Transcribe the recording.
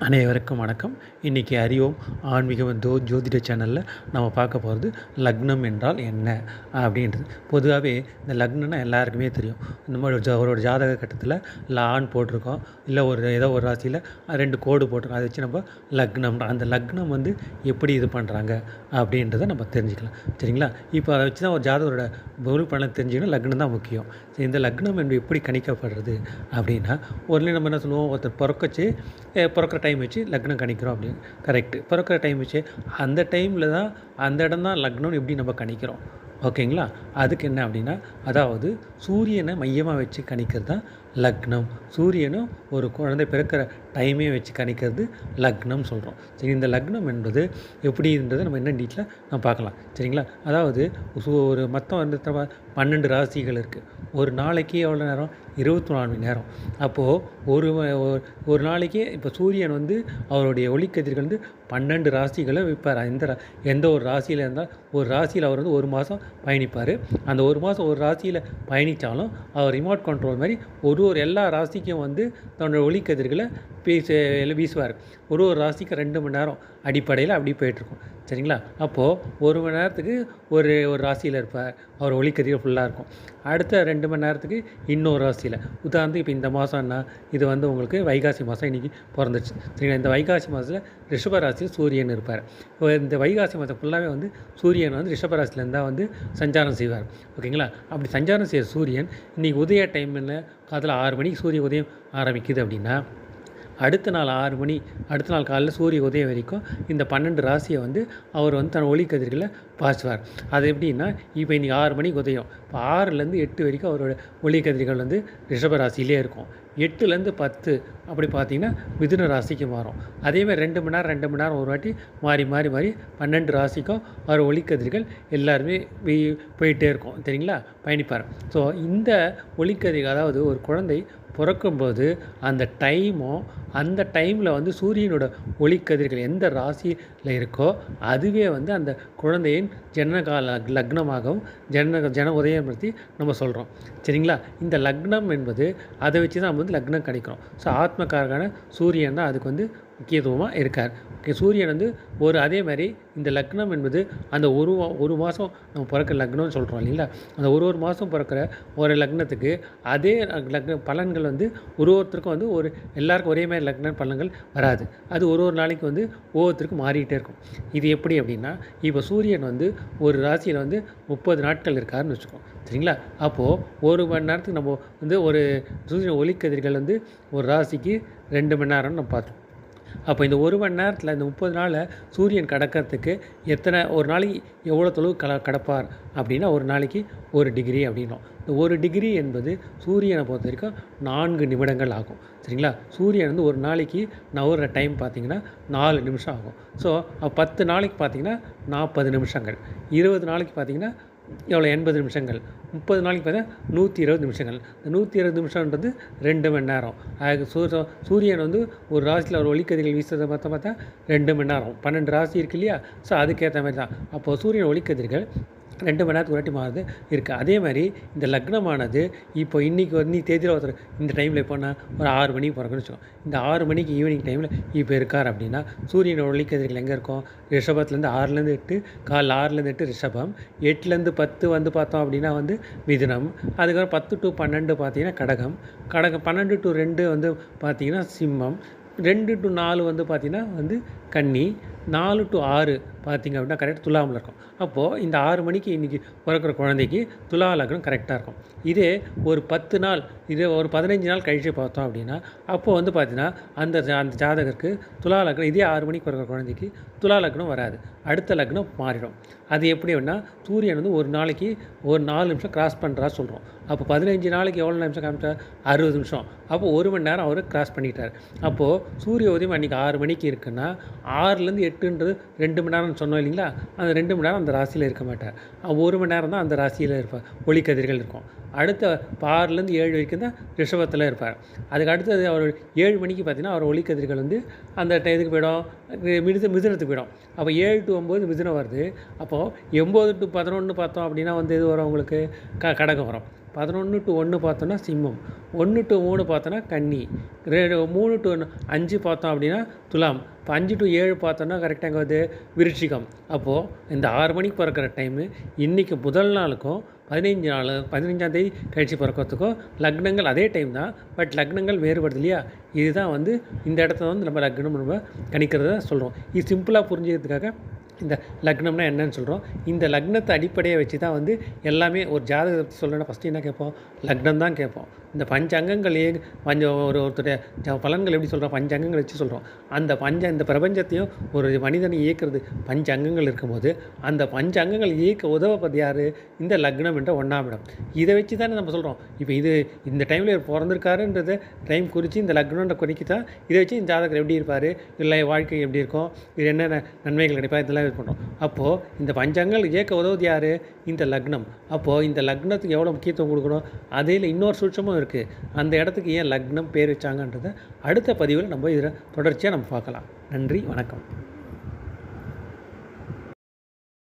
அனைவருக்கும் வணக்கம். இன்றைக்கி அறிவோம் ஆன்மீகம் ஜோதிட சேனலில் நம்ம பார்க்க போகிறது லக்னம் என்றால் என்ன அப்படின்றது. பொதுவாகவே இந்த லக்னம்னா எல்லாருக்குமே தெரியும். இந்த மாதிரி ஒரு ஜாதக கட்டத்தில் ஆண் போட்டிருக்கோம், இல்லை ஏதோ ஒரு ராசியில் 2 கோடு போட்டிருக்கோம். அதை வச்சு நம்ம லக்னம், அந்த லக்னம் எப்படி இது பண்ணுறாங்க அப்படின்றத நம்ம தெரிஞ்சுக்கலாம். சரிங்களா? இப்போ அதை வச்சு தான் ஒரு ஜாதகரோட முழு பலன் தெரிஞ்சுக்கணும். லக்னம் தான் முக்கியம். இந்த லக்னம் என்று எப்படி கணிக்கப்படுறது அப்படின்னா, நம்ம என்ன சொல்லுவோம், ஒருத்தர் பிறக்கிற டைம் வச்சு லக்னம் கணிக்கிறோம் அப்படின்னு. கரெக்டு. பிறக்கிற டைம் வச்சு அந்த டைமில் தான் அந்த இடம் தான் லக்னம்னு எப்படி நம்ம கணிக்கிறோம். ஓகேங்களா? அதுக்கு என்ன அப்படின்னா, அதாவது சூரியனை மையமாக வச்சு கணிக்கிறது தான் லக்னம். சூரியனும் ஒரு குழந்தை பிறக்கிற டைமே வச்சு கணிக்கிறது லக்னம் சொல்கிறோம். சரி, இந்த லக்னம் என்பது எப்படின்றதை நம்ம என்ன டீட்டெயிலாக நம்ம பார்க்கலாம். சரிங்களா? அதாவது ஒரு மொத்தம் 12 ராசிகள் இருக்குது. ஒரு நாளைக்கு எவ்வளோ நேரம்? 24 மணி நேரம். அப்போது ஒரு நாளைக்கு இப்போ சூரியன் அவருடைய ஒளிக்கதிர்கள் 12 ராசிகளை வைப்பார். எந்த ஒரு ராசியில் இருந்தால் ஒரு ராசியில் அவர் ஒரு மாதம் பயணிப்பார். அந்த ஒரு மாதம் ஒரு ராசியில் பயணித்தாலும் அவர் ரிமோட் கண்ட்ரோல் மாதிரி ஒரு எல்லா ராசிக்கும் தன்னோட ஒளிக்கதிர்களை வீசுவார். ஒரு ராசிக்கு 2 மணி நேரம் அடிப்படையில் அப்படி போயிட்டுருக்கும். சரிங்களா? அப்போது 1 மணி நேரத்துக்கு ஒரு ராசியில் இருப்பார், அவர் ஒளிக்கதிர்கள் ஃபுல்லாக இருக்கும். அடுத்த 2 மணி நேரத்துக்கு இன்னொரு ராசியில். உதாரணத்துக்கு இப்போ இந்த மாதம்னா இது உங்களுக்கு வைகாசி மாதம் இன்றைக்கி பிறந்துச்சு. சரிங்களா? இந்த வைகாசி மாதத்தில் ரிஷப ராசியில் சூரியன் இருப்பார். இப்போ இந்த வைகாசி மாதம் ஃபுல்லாகவே சூரியன் ரிஷப ராசியிலேருந்து தான் சஞ்சாரம் செய்வார். ஓகேங்களா? அப்படி சஞ்சாரம் செய்கிற சூரியன் இன்றைக்கி உதய டைமில் காலையில் 6 மணிக்கு சூரிய உதயம் ஆரம்பிக்குது அப்படின்னா, அடுத்த நாள் 6 மணி, அடுத்த நாள் காலையில் சூரிய உதயம் வரைக்கும் இந்த 12 ராசியை அவர் தன் ஒளிக்கதிர்களை பாய்ச்சுவார். அது எப்படின்னா, இப்போ இன்றைக்கி 6 மணிக்கு உதயம், இப்போ 6லேருந்து 8 வரைக்கும் அவரோட ஒளிக்கதிர்கள் ரிஷப ராசியிலே இருக்கும். 8லேருந்து 10 அப்படி பார்த்திங்கன்னா மிதுன ராசிக்கு மாறும். அதேமாதிரி 2 மணி நேரம் ஒரு வாட்டி மாறி 12 ராசிக்கும் அவர் ஒளிக்கதிர்கள் எல்லாருமே போயிட்டே இருக்கும். சரிங்களா? பயணிப்பார். ஸோ இந்த ஒளிக்கதிர்கள், அதாவது ஒரு குழந்தை பிறக்கும்போது அந்த டைமில் சூரியனோட ஒளிக்கதிர்கள் எந்த ராசியில் இருக்கோ அதுவே அந்த குழந்தையின் ஜனனகால லக்னமாகவும் ஜன உதயம் பற்றி நம்ம சொல்கிறோம். சரிங்களா? இந்த லக்னம் என்பது அதை வச்சு தான் நம்ம லக்னம் கணிக்கிறோம். ஸோ ஆத்மக்காரகான சூரியன் தான் அதுக்கு முக்கியத்துவமாக இருக்கார். சூரியன் அதே மாதிரி இந்த லக்னம் என்பது அந்த ஒரு மாதம் நம்ம பிறக்கிற லக்னம்னு சொல்கிறோம் இல்லைங்களா? அந்த ஒரு மாதம் பிறக்கிற ஒரு லக்னத்துக்கு அதே லக்ன பலன்கள் ஒருத்தருக்கும் எல்லாருக்கும் ஒரே மாதிரி லக்ன பலன்கள் வராது. அது ஒரு நாளைக்கு ஒவ்வொருத்தருக்கும் மாறிக்கிட்டே இருக்கும். இது எப்படி அப்படின்னா, இப்போ சூரியன் ஒரு ராசியில் 30 நாட்கள் இருக்காருன்னு வச்சுக்கோம். சரிங்களா? அப்போது 1 மணி நேரத்துக்கு நம்ம ஒரு சூரியன் ஒளிக்கதிர்கள் ஒரு ராசிக்கு 2 மணி நேரம்னு நம்ம பார்த்தோம். அப்போ இந்த 1 மணி நேரத்தில் இந்த 30 நாளில் சூரியன் கடக்கிறதுக்கு ஒரு நாளைக்கு எவ்வளோ தொலைவு கடப்பார் அப்படின்னா, ஒரு நாளைக்கு 1 டிகிரி அப்படின்னோம். இந்த 1 டிகிரி என்பது சூரியனை பொறுத்த வரைக்கும் 4 நிமிடங்கள் ஆகும். சரிங்களா? சூரியன் ஒரு நாளைக்கு நவர டைம் பார்த்திங்கன்னா 4 நிமிஷம் ஆகும். ஸோ 10 நாளைக்கு பார்த்திங்கன்னா 40 நிமிஷங்கள், 20 நாளைக்கு பார்த்திங்கன்னா எவ்வளோ 80 நிமிஷங்கள், 30 நாளைக்கு பார்த்தீங்கன்னா 120 நிமிஷங்கள். இந்த 120 நிமிஷம்ன்றது 2 மணி நேரம். சூரியன் ஒரு ராசியில் ஒரு ஒளிக்கதிர்கள் வீசுறதை பார்த்தா 2 மணி நேரம். 12 ராசி இருக்கு இல்லையா? ஸோ அதுக்கேற்ற மாதிரி தான். அப்போது சூரியன் ஒளிக்கதிர்கள் 2 மணி நேரத்துக்கு ஒரு வாட்டி மாறுது இருக்குது. அதே மாதிரி இந்த லக்னமானது இப்போ இன்னைக்கு தேதியில் ஒருத்தர் இந்த டைமில் எப்போன்னா ஒரு 6 மணிக்கு பிறகுன்னு வச்சுக்கோம். இந்த 6 மணிக்கு ஈவினிங் டைமில் இப்போ இருக்கார் அப்படின்னா, சூரியனோட ஒளிக்கதிர்கள் எங்கே இருக்கும்? ரிஷபத்துலேருந்து 6லேருந்து 8, காலைல 6லேருந்து 8 ரிஷபம், 8லேருந்து 10 பார்த்தோம் அப்படின்னா மிதுனம், அதுக்கப்புறம் 10 to 12 பார்த்தீங்கன்னா கடகம், 12 to 2 பார்த்தீங்கன்னா சிம்மம், 2 to 4 பார்த்திங்கன்னா கன்னி, 4 to 6 பார்த்திங்க அப்படின்னா கரெக்டாக துலாமில் இருக்கும். அப்போது இந்த 6 மணிக்கு இன்றைக்கி பிறக்கிற குழந்தைக்கு துலா லக்னம் கரெக்டாக இருக்கும். இதே ஒரு 10 நாள், ஒரு 15 நாள் கழித்து பார்த்தோம் அப்படின்னா, அப்போது பார்த்திங்கன்னா அந்த ஜாதகருக்கு துலா லக்னம், இதே 6 மணிக்கு பிறக்கிற குழந்தைக்கு துலா லக்னம் வராது, அடுத்த லக்னம் மாறிடும். அது எப்படி அப்படின்னா, சூரியன் ஒரு நாளைக்கு ஒரு 4 நிமிஷம் கிராஸ் பண்ணுறா சொல்கிறோம். அப்போ 15 நாளைக்கு எவ்வளோ நிமிஷம் காமிச்சார்? 60 நிமிஷம். அப்போது 1 மணி நேரம் அவர் கிராஸ் பண்ணிட்டார். அப்போது சூரிய உதயம் அன்றைக்கி 6 மணிக்கு இருக்குன்னா 6லேருந்து 8ன்றது 2 மணி நேரம்னு சொன்னோம் இல்லைங்களா? அந்த 2 மணி நேரம் அந்த ராசியில் இருக்க மாட்டார். 1 மணி நேரம் தான் அந்த ராசியில் இருப்பார், ஒளிக்கதிர்கள் இருக்கும். அடுத்த 6லேருந்து 7 வரைக்கும் தான் ரிஷபத்தில் இருப்பார். அதுக்கு அடுத்தது அவர் 7 மணிக்கு பார்த்திங்கன்னா அவர் ஒளிக்கதிர்கள் அந்த இதுக்கு போயிடும், மிதுனத்துக்கு போயிடும். அப்போ 7 to 9 மிதுனம் வருது. அப்போது 9 to 11 பார்த்தோம் அப்படின்னா இது வரும் உங்களுக்கு கடகம் வரும். 11 to 1 பார்த்தோன்னா சிம்மம், 1 to 3 பார்த்தோன்னா கன்னி, 3 to 5 பார்த்தோம் அப்படின்னா துலாம், இப்போ 5 to 7 பார்த்தோன்னா கரெக்டாக எங்கே வருது விருச்சிகம். அப்போது இந்த 6 மணிக்கு பிறக்கிற டைமு இன்றைக்கி முதல் நாளுக்கும் 15ஆம் தேதி கழித்து பிறக்கிறதுக்கும் லக்னங்கள் அதே டைம் தான், பட் லக்னங்கள் வேறுபடுது இல்லையா. இதுதான் வந்து இந்த இடத்துல வந்து நம்ம லக்னம் நம்ம கணிக்கிறத சொல்கிறோம். இது சிம்பிளாக புரிஞ்சுக்கிறதுக்காக இந்த லக்னம்னா என்னன்னு சொல்கிறோம். இந்த லக்னத்தை அடிப்படையாக வச்சு தான் வந்து எல்லாமே ஒரு ஜாதகத்தை சொல்கிறேன்னா ஃபஸ்ட்டு என்ன கேட்போம், லக்னம் தான் கேட்போம். இந்த பஞ்சங்கங்களையே ஒருத்தருடைய பலன்கள் எப்படி சொல்கிறோம், பஞ்சங்கங்கள் வச்சு சொல்கிறோம். இந்த பிரபஞ்சத்தையும் ஒரு மனிதனை இயக்கிறது அங்கங்கள் இருக்கும்போது அந்த அங்கங்கள் இயக்க உதவப்பது யார், இந்த லக்னம் என்ற 1ஆம் இடம். இதை வச்சு தானே நம்ம சொல்கிறோம். இப்போ இந்த டைமில் பிறந்திருக்காருன்றதை டைம் குறித்து இந்த லக்னன்ற குறிக்கி தான் இதை வச்சு இந்த ஜாதகர் எப்படி இருப்பார், இல்லை வாழ்க்கை எப்படி இருக்கும், இது என்னென்ன நன்மைகள் கிடைப்பா, இதெல்லாம் இது பண்ணுறோம். அப்போது இந்த பஞ்சங்கள் இயக்க உதவுது யார், இந்த லக்னம். அப்போது இந்த லக்னத்துக்கு எவ்வளோ முக்கியத்துவம் கொடுக்கணும், அதில் இன்னொரு சூட்சமும் இருக்குது. அந்த இடத்துக்கு ஏன் லக்னம் பேர் வச்சாங்கன்றதை அடுத்த பதிவில் நம்ம இதில் தொடர்ச்சியாக நம்ம பார்க்கலாம். நன்றி, வணக்கம்.